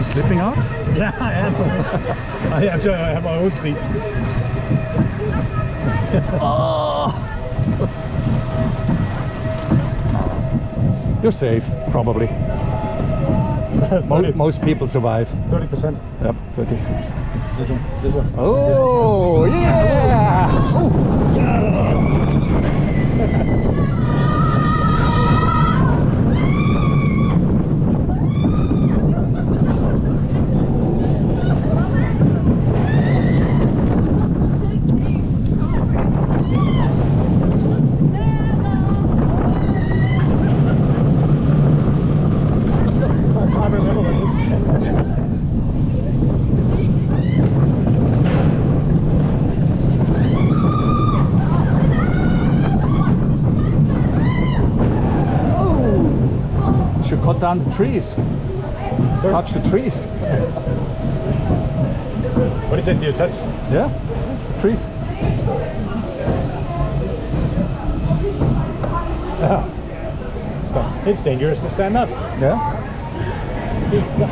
slipping out? Yeah, I am. I have my own seat. Oh! You're safe, probably. Most people survive. 30%. Yep, 30. This one. This one. Oh, yeah! Oh. I remember when this. Should cut down the trees. Sorry? Touch the trees. What is it? Do you touch? Yeah, trees. It's dangerous to stand up. Yeah. Yeah.